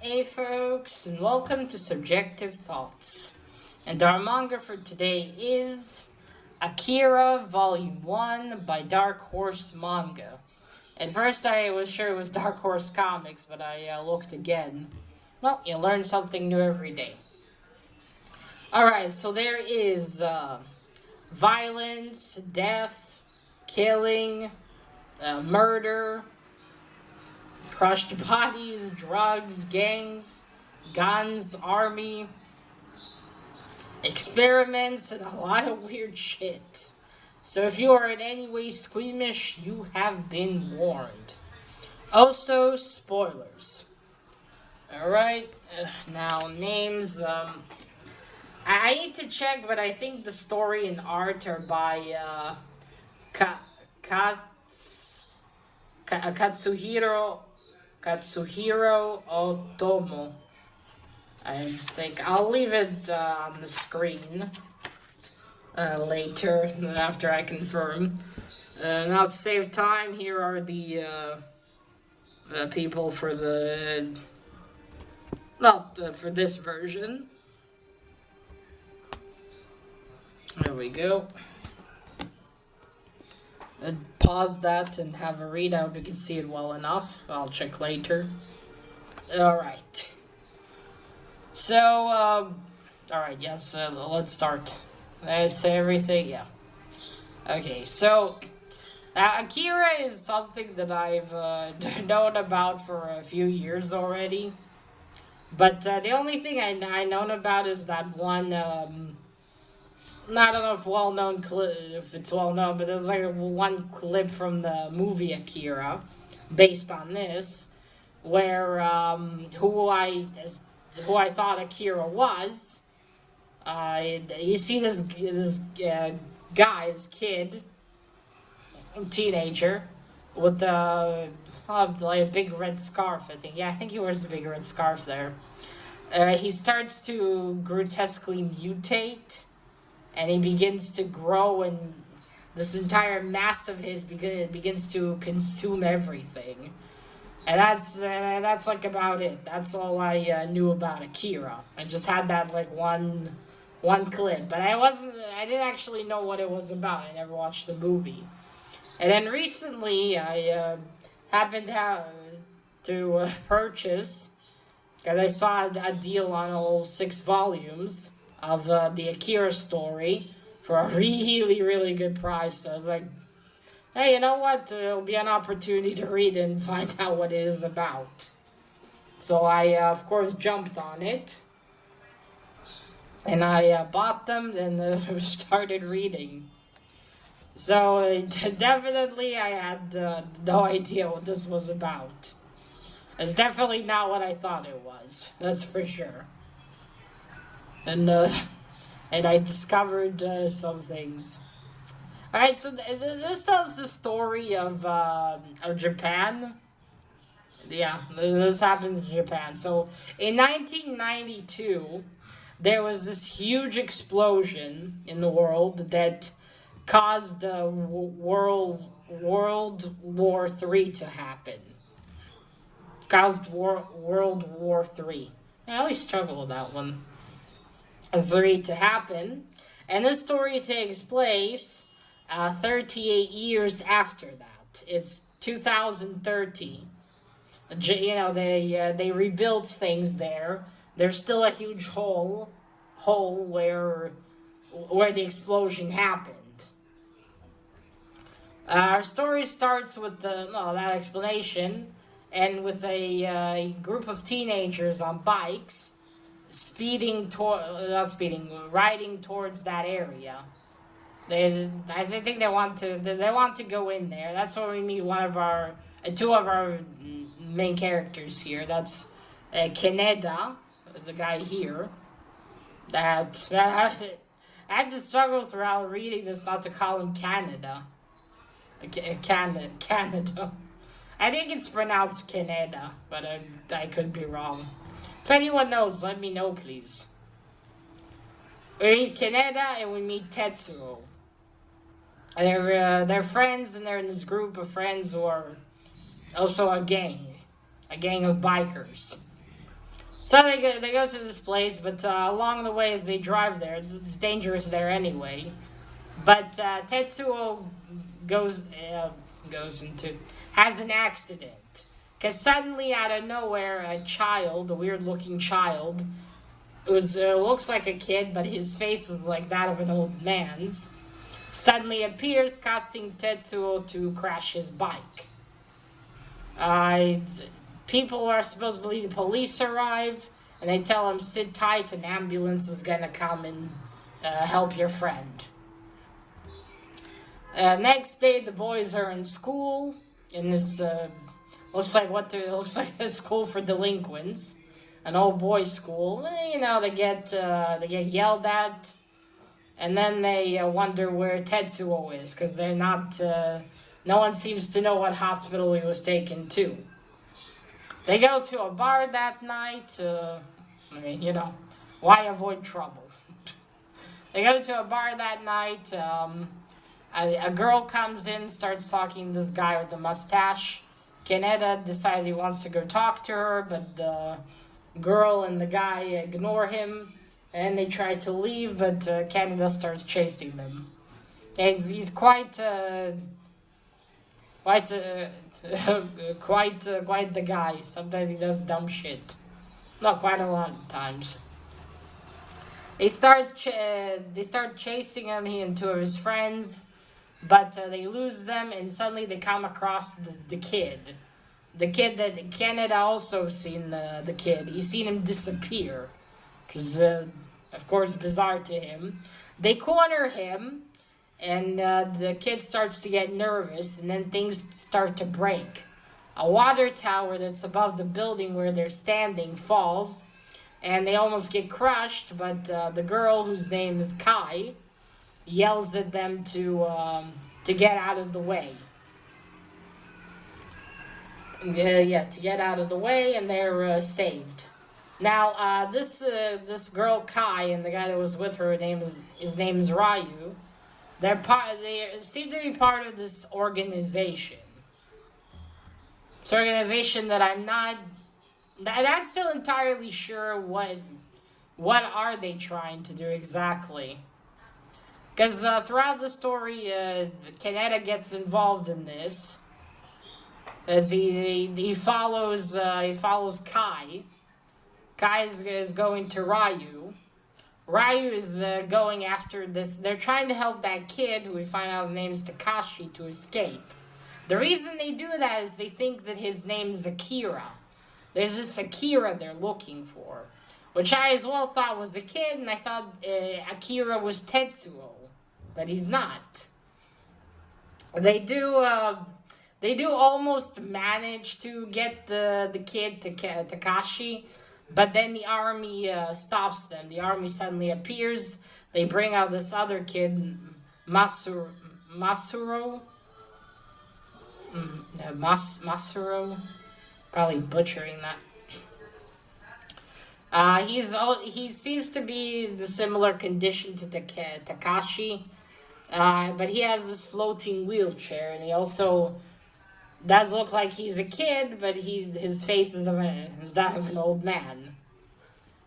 Hey folks, and welcome to Subjective Thoughts. And our manga for today is Akira Volume 1 by Dark Horse Manga. At first I was sure it was Dark Horse Comics, but I looked again. Well, you learn something new every day. Alright, so there is violence, death, killing, murder, crushed bodies, drugs, gangs, guns, army, experiments, and a lot of weird shit. So if you are in any way squeamish, you have been warned. Also, spoilers. Alright, now names, I need to check, but I think the story and art are by, Katsuhiro Otomo. I think I'll leave it on the screen later after I confirm. Now to save time, here are the people for the not for this version. There we go. Pause that and have a readout. You can see it well enough. I'll check later. Alright. So, alright, yes, let's start. Did I say everything? Yeah. Okay, so, Akira is something that I've known about for a few years already. But the only thing I known about is that one, I don't know if well-known if it's well-known, but there's like one clip from the movie Akira, based on this, where who I thought Akira was. You see this guy, this kid, teenager, with like a big red scarf. I think, yeah, I think he wears a big red scarf there. He starts to grotesquely mutate. And he begins to grow, and this entire mass of his begins to consume everything. And that's like about it. That's all I knew about Akira. I just had that like one clip, but I didn't actually know what it was about. I never watched the movie. And then recently, I happened to purchase, because I saw a deal on all 6 volumes of the Akira story for a really, really good price. So I was like, hey, you know what? It'll be an opportunity to read it and find out what it is about. So I, of course, jumped on it. And I bought them and started reading. So definitely I had no idea what this was about. It's definitely not what I thought it was. That's for sure. And I discovered some things. All right, so this tells the story of Japan. Yeah, this happens in Japan. So in 1992, there was this huge explosion in the world that caused World War III to happen. Caused World War III. I always struggle with that one. 3 to happen, and this story takes place 38 years after that. It's 2030. You know, they rebuilt things there. There's still a huge hole where the explosion happened. Our story starts with that explanation, and with a group of teenagers on bikes riding towards that area. I think they want to go in there. That's where we meet two of our main characters here. That's Kaneda, the guy here. I had to struggle throughout reading this not to call him Canada. Canada. I think it's pronounced Kaneda, but I could be wrong. If anyone knows, let me know, please. We meet Kaneda and we meet Tetsuo. They're friends, and they're in this group of friends who are also a gang of bikers. So they go to this place, but along the way as they drive there, it's dangerous there anyway. But Tetsuo goes goes into has an accident because suddenly out of nowhere a child, a weird looking child, it was looks like a kid, but his face is like that of an old man's. Suddenly appears, causing Tetsuo to crash his bike. Uh, People are supposedly the police arrive, and they tell him sit tight, an ambulance is gonna come and help your friend. Next day, the boys are in school in this looks like a school for delinquents, an old boys' school. You know, they get yelled at, and then they wonder where Tetsuo is because they're not. No one seems to know what hospital he was taken to. They go to a bar that night. Why avoid trouble? They go to a bar that night. A girl comes in, starts talking to this guy with the mustache. Kaneda decides he wants to go talk to her, but the girl and the guy ignore him, and they try to leave, but Kaneda starts chasing them. He's quite the guy. Sometimes he does dumb shit. Not quite a lot of times. They start chasing him, he and two of his friends, but they lose them, and suddenly they come across the kid. The kid that Canada also seen the kid. He's seen him disappear, which is, of course, bizarre to him. They corner him, and the kid starts to get nervous, and then things start to break. A water tower that's above the building where they're standing falls, and they almost get crushed, but the girl, whose name is Kai, yells at them to get out of the way. To get out of the way, and they're saved. Now, this girl Kai and the guy that was with her, his name is Ryu. They seem to be part of this organization. It's an organization that I'm not still entirely sure what are they trying to do exactly. Because throughout the story, Kaneda gets involved in this, as he follows Kai. Kai is going to Ryu. Ryu is going after this. They're trying to help that kid, who we find out his name is Takashi, to escape. The reason they do that is they think that his name is Akira. There's this Akira they're looking for, which I as well thought was a kid, and I thought Akira was Tetsuo, but he's not. They do almost manage to get the kid to Takashi, but then the army stops them. The army suddenly appears. They bring out this other kid, Masuro. Masuro. Probably butchering that. He seems to be the similar condition to Takashi, but he has this floating wheelchair, and he also does look like he's a kid, but his face is that of an old man,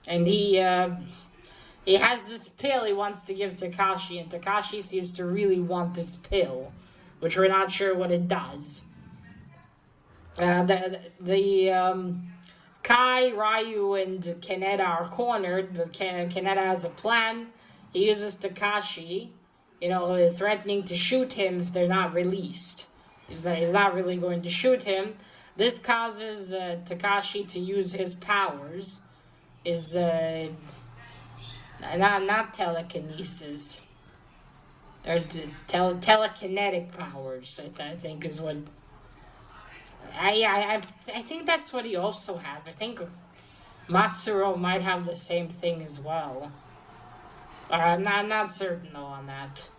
and he has this pill he wants to give Takashi, and Takashi seems to really want this pill, which we're not sure what it does. Kai, Ryu, and Kaneda are cornered, but Kaneda has a plan. He uses Takashi, threatening to shoot him if they're not released. He's not really going to shoot him. This causes Takashi to use his powers. Not telekinesis. Or telekinetic powers, I think is what... I think that's what he also has. I think Matsuro might have the same thing as well. I'm not certain though on that.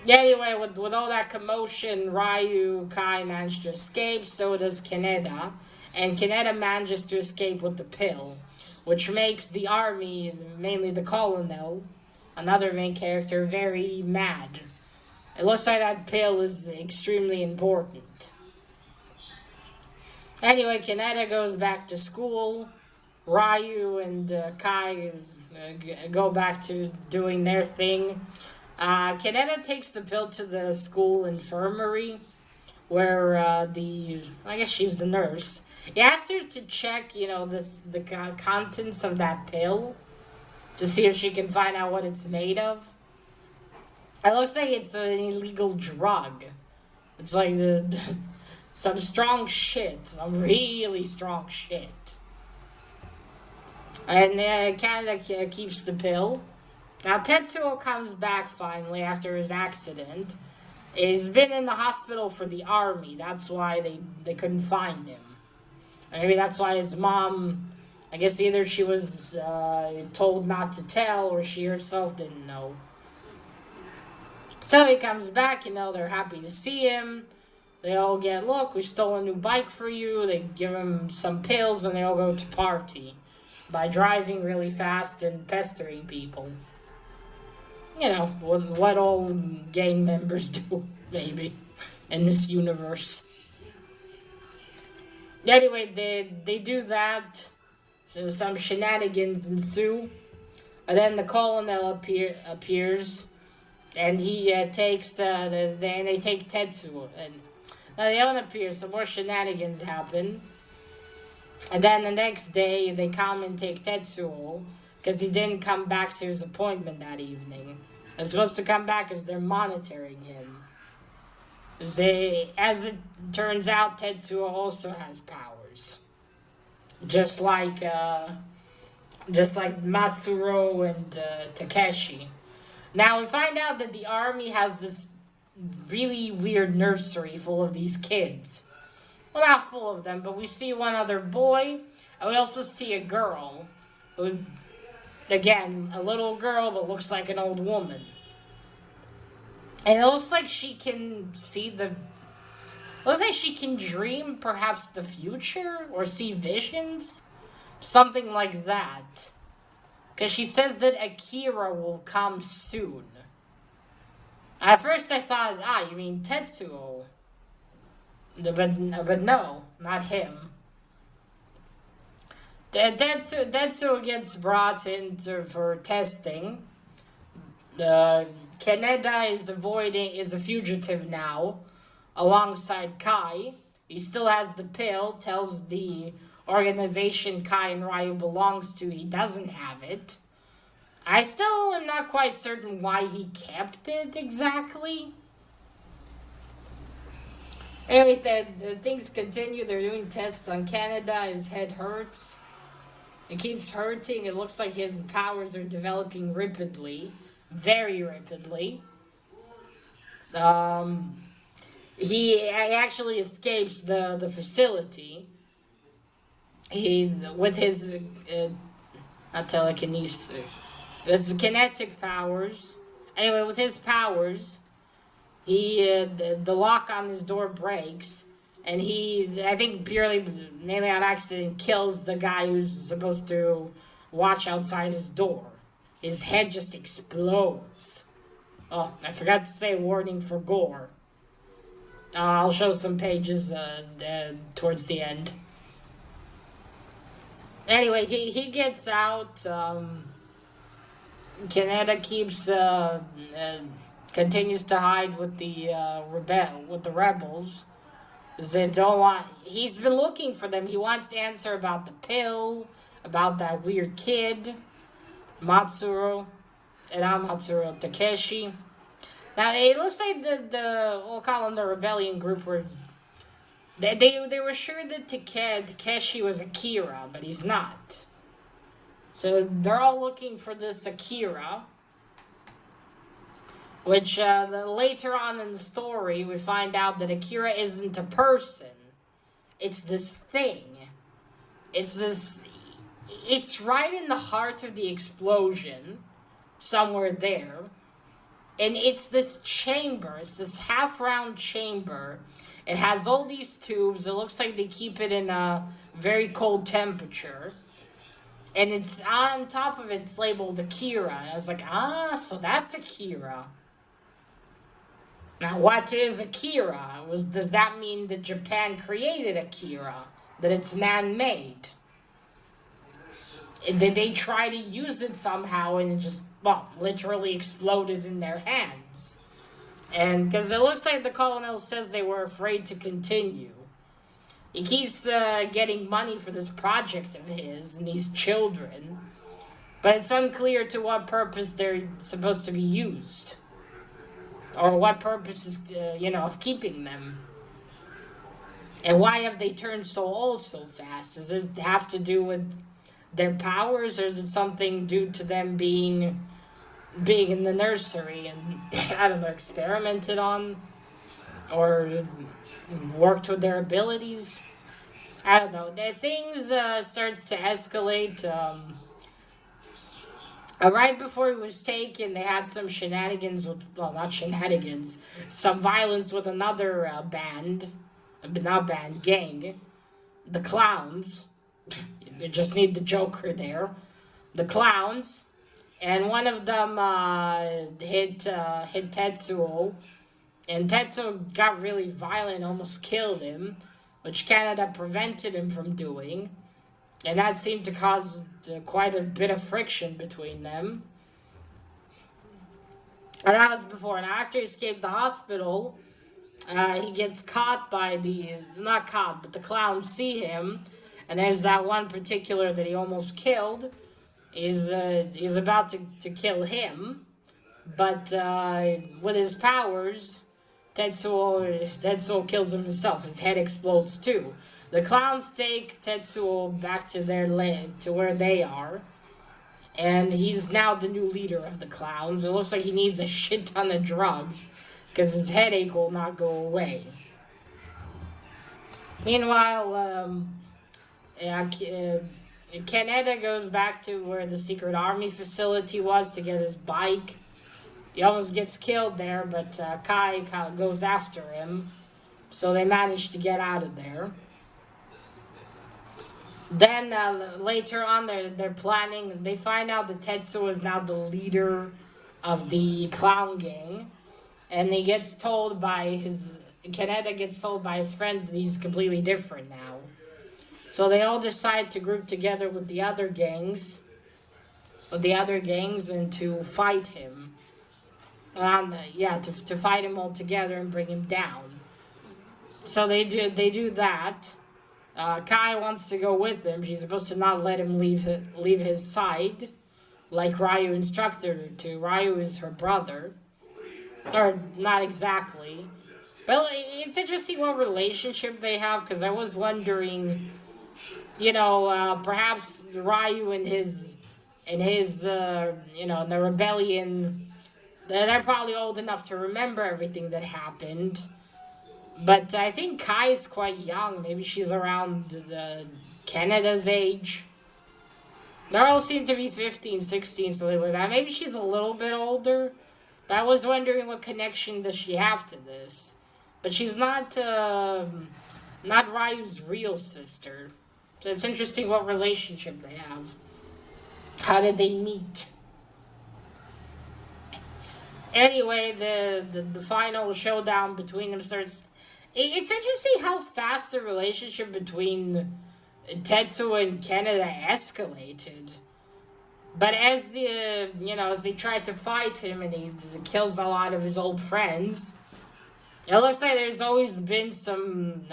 Yeah, anyway, with all that commotion, Ryu, Kai managed to escape, so does Kaneda. And Kaneda manages to escape with the pill, which makes the army, mainly the colonel, another main character, very mad. It looks like that pill is extremely important. Anyway, Kaneda goes back to school. Ryu and Kai go back to doing their thing. Kaneda takes the pill to the school infirmary where I guess she's the nurse. He asks her to check, the contents of that pill to see if she can find out what it's made of. It looks like it's an illegal drug. It's like some strong shit, some really strong shit. And Canada keeps the pill. Now Tetsuo comes back finally after his accident. He's been in the hospital for the army. That's why they couldn't find him. Maybe that's why his mom, I guess either she was told not to tell or she herself didn't know. So he comes back, they're happy to see him. They all get, look, we stole a new bike for you. They give him some pills and they all go to party by driving really fast and pestering people. What all gang members do, maybe, in this universe. Anyway, they do that. Some shenanigans ensue. And then the colonel appears. And he takes, they take Tetsuo. And they don't appear, some more shenanigans happen. And then the next day, they come and take Tetsuo. Because he didn't come back to his appointment that evening. He's supposed to come back because they're monitoring him. As it turns out, Tetsuo also has powers. Just like Matsuro and Takeshi. Now we find out that the army has this really weird nursery full of these kids. Well, not full of them, but we see one other boy, and we also see a girl who, again, a little girl, but looks like an old woman. And it looks like she can looks like she can dream perhaps the future or see visions. Something like that. Because she says that Akira will come soon. At first I thought, you mean Tetsuo. But no, not him. Tetsuo gets brought in for testing. Kaneda is a fugitive now, alongside Kai. He still has the pill, tells the organization Kai and Ryu belongs to he doesn't have it. I still am not quite certain why he kept it exactly. Anyway, the things continue. They're doing tests on Kaneda. His head hurts. It keeps hurting. It looks like his powers are developing rapidly. Very rapidly. He actually escapes the facility. With his not telekinesis, his kinetic powers. Anyway, with his powers, the lock on his door breaks, and I think mainly on accident, kills the guy who's supposed to watch outside his door. His head just explodes. Oh, I forgot to say warning for gore. I'll show some pages towards the end. Anyway, he gets out. Kaneda continues to hide with the rebels. They don't want. He's been looking for them. He wants to answer about the pill, about that weird kid, Matsuro, and not Matsuro, Takeshi. Now it looks like we'll call them the rebellion group were. They were sure that Takeshi was Akira, but he's not. So they're all looking for this Akira, which later on in the story we find out that Akira isn't a person. It's this thing. It's right in the heart of the explosion, somewhere there. And it's this chamber. It's this half-round chamber. It has all these tubes. It looks like they keep it in a very cold temperature. And it's on top of it's labeled Akira. And I was like, so that's Akira. Now, what is Akira? Does that mean that Japan created Akira? That it's man-made? they try to use it somehow, and it just, well, literally exploded in their hands. And because it looks like the colonel says they were afraid to continue. He keeps getting money for this project of his and these children, but it's unclear to what purpose they're supposed to be used, or what purpose is, of keeping them. And why have they turned so old so fast? Does it have to do with their powers, or is it something due to them being in the nursery and, I don't know, experimented on, or worked with their abilities? I don't know. Things starts to escalate. Right before he was taken, they had some shenanigans with, well, not shenanigans, some violence with another gang, the Clowns. You just need the Joker there. The Clowns. And one of them hit Tetsuo. And Tetsuo got really violent, almost killed him, which Canada prevented him from doing. And that seemed to cause quite a bit of friction between them. And that was before. And after he escaped the hospital, he gets caught by not caught, but the Clowns see him. And there's that one particular that he almost killed. Is about to kill him. But with his powers, Tetsuo kills him himself. His head explodes too. The Clowns take Tetsuo back to their land, to where they are. And he's now the new leader of the Clowns. It looks like he needs a shit ton of drugs, because his headache will not go away. Meanwhile, Kaneda goes back to where the secret army facility was to get his bike. He almost gets killed there, but Kai goes after him. So they manage to get out of there. Then later on, they're planning. They find out that Tetsuo is now the leader of the clown gang. And Kaneda gets told by his friends that he's completely different now. So they all decide to group together with the other gangs, and to fight him. To fight him all together and bring him down. So they do that. Kai wants to go with them. She's supposed to not let him leave his side, like Ryu instructed her to. Ryu is her brother, or not exactly. But it's interesting what relationship they have, because I was wondering, perhaps Ryu and the rebellion, they're probably old enough to remember everything that happened. But I think Kai's quite young. Maybe she's around Canada's age. They all seem to be 15, 16, something like that. Maybe she's a little bit older. But I was wondering what connection does she have to this. But she's not Ryu's real sister. So it's interesting what relationship they have. How did they meet? Anyway, the final showdown between them starts. It's interesting how fast the relationship between Tetsuo and Kaneda escalated. But as they try to fight him and he kills a lot of his old friends, it looks like there's always been some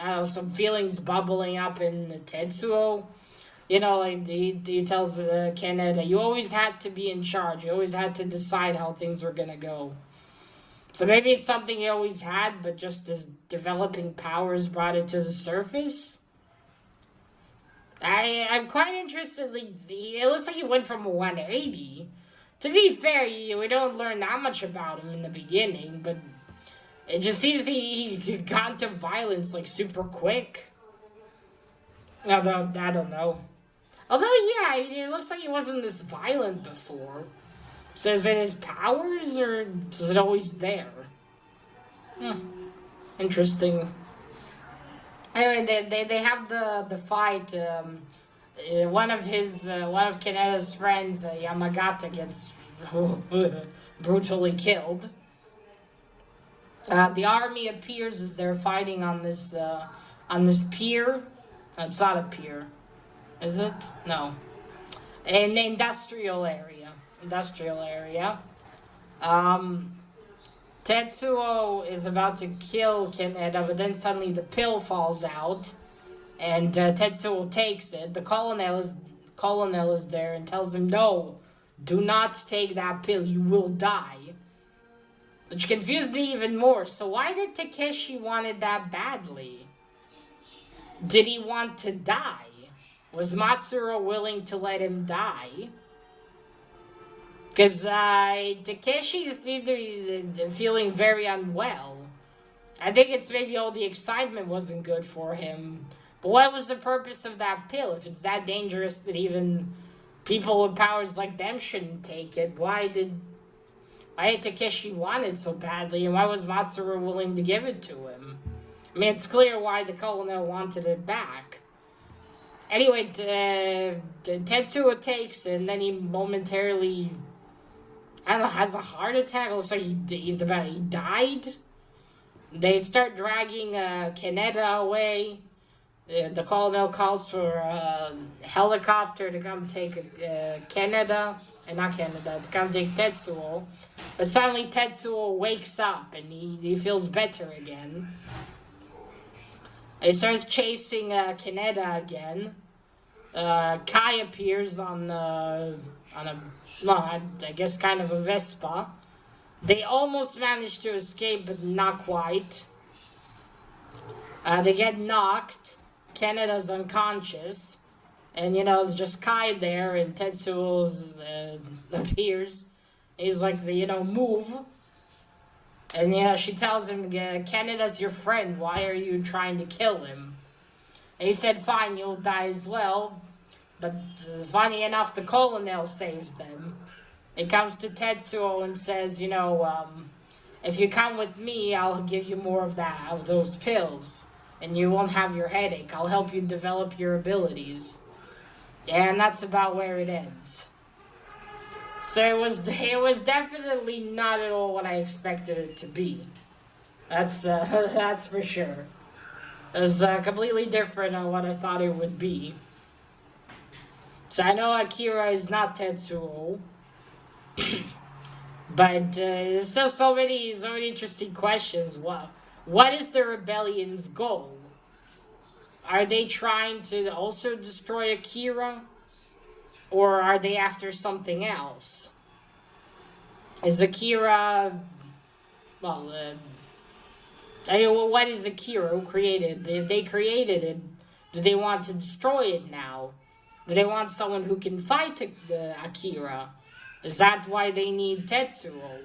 feelings bubbling up in Tetsuo. He tells Kaneda, you always had to be in charge. You always had to decide how things were going to go. So maybe it's something he always had, but just as developing powers brought it to the surface. I'm quite interested. It looks like he went from a 180. To be fair, we don't learn that much about him in the beginning, but it just seems he got into violence super quick. Although, I don't know. Although, it looks like he wasn't this violent before. So is it his powers, or was it always there? Interesting. Anyway, they have the fight. One of Kaneda's friends, Yamagata, gets brutally killed. The army appears as they're fighting on this pier. It's not a pier, is it? No. in the industrial area. Um, Tetsuo is about to kill Kaneda, but then suddenly the pill falls out, and Tetsuo takes it. The colonel is there and tells him, "No, do not take that pill. You will die." Which confused me even more. So why did Takeshi want it that badly? Did he want to die? Was Matsuro willing to let him die? Because Takeshi seemed to be feeling very unwell. I think it's maybe all the excitement wasn't good for him. But what was the purpose of that pill? If it's that dangerous that even people with powers like them shouldn't take it, why did Takeshi want it so badly? And why was Matsuro willing to give it to him? I mean, it's clear why the colonel wanted it back. Anyway, Tetsuo takes it, and then he momentarily, I don't know, has a heart attack. It looks like he died. They start dragging Kaneda away. The colonel calls for a helicopter to come take to come take Tetsuo. But suddenly Tetsuo wakes up and he feels better again. He starts chasing Kaneda again. Kai appears on I guess kind of a Vespa. They almost manage to escape, but not quite. They get knocked. Kaneda's unconscious. And, it's just Kai there, and Tetsuo appears. He's like, move. And, she tells him, Kaneda's your friend. Why are you trying to kill him? And he said, fine, you'll die as well. But funny enough, the colonel saves them. He comes to Tetsuo and says, if you come with me, I'll give you more of those pills. And you won't have your headache. I'll help you develop your abilities. And that's about where it ends. So it was definitely not at all what I expected it to be. That's for sure. It was completely different on what I thought it would be. So I know Akira is not Tetsuo. But there's still so many interesting questions. What is the rebellion's goal? Are they trying to also destroy Akira? Or are they after something else? Is Akira... what is Akira? Who created it? If they created it, do they want to destroy it now? Do they want someone who can fight Akira? Is that why they need Tetsuo?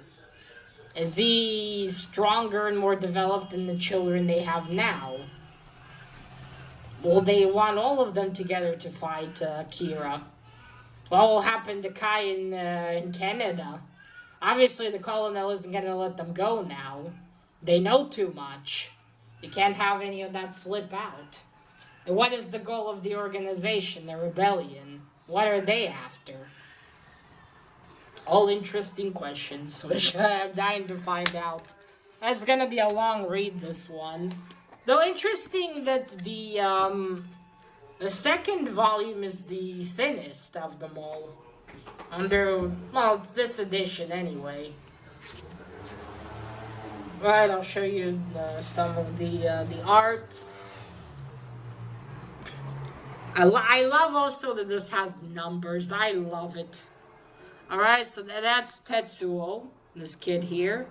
Is he stronger and more developed than the children they have now? Will they want all of them together to fight Akira? What will happen to Kai in Canada? Obviously, the colonel isn't going to let them go now. They know too much. You can't have any of that slip out. And what is the goal of the organization, the rebellion? What are they after? All interesting questions, which I'm dying to find out. It's going to be a long read, this one. Though interesting that the second volume is the thinnest of them all. It's this edition anyway. Right, I'll show you some of the art. I love also that this has numbers. I love it. Alright, so that's Tetsuo, this kid here.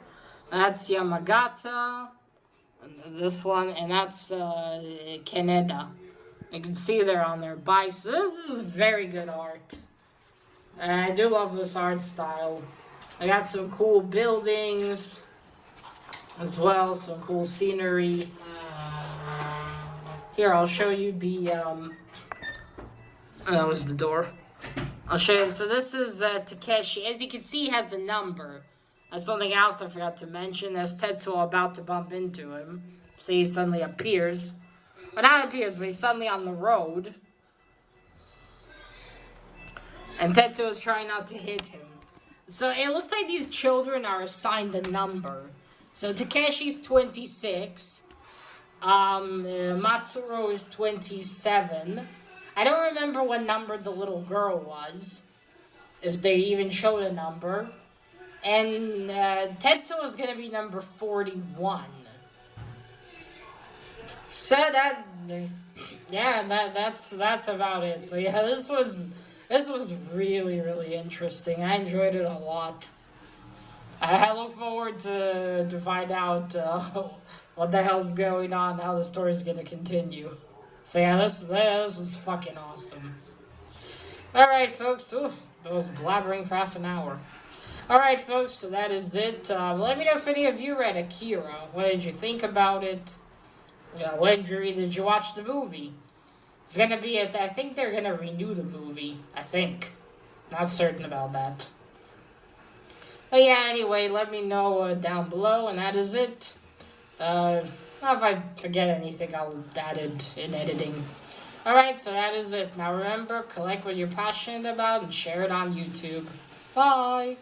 That's Yamagata, this one, and that's Kaneda. You can see they're on their bikes. So this is very good art. And I do love this art style. I got some cool buildings as well, some cool scenery. Here, I'll show you the, that was the door. I'll show you. So this is Takeshi. As you can see, he has a number. That's something else I forgot to mention. There's Tetsuo about to bump into him. See, he suddenly appears. Well, not appears, but he's suddenly on the road. And Tetsuo is trying not to hit him. So it looks like these children are assigned a number. So Takeshi's 26. Matsuro is 27. I don't remember what number the little girl was, if they even showed a number. And Tetsuo is gonna be number 41. So that's about it. So yeah, this was really, really interesting. I enjoyed it a lot. I look forward to find out what the hell's going on, how the story's gonna continue. So yeah, this is fucking awesome. All right, folks. Ooh, I was blabbering for half an hour. All right, folks. So that is it. Let me know if any of you read Akira. What did you think about it? What did you read? Did you watch the movie? It's gonna be I think they're gonna renew the movie. I think. Not certain about that. But yeah, anyway, let me know down below, and that is it. If I forget anything, I'll add it in editing. Alright, so that is it. Now remember, collect what you're passionate about and share it on YouTube. Bye!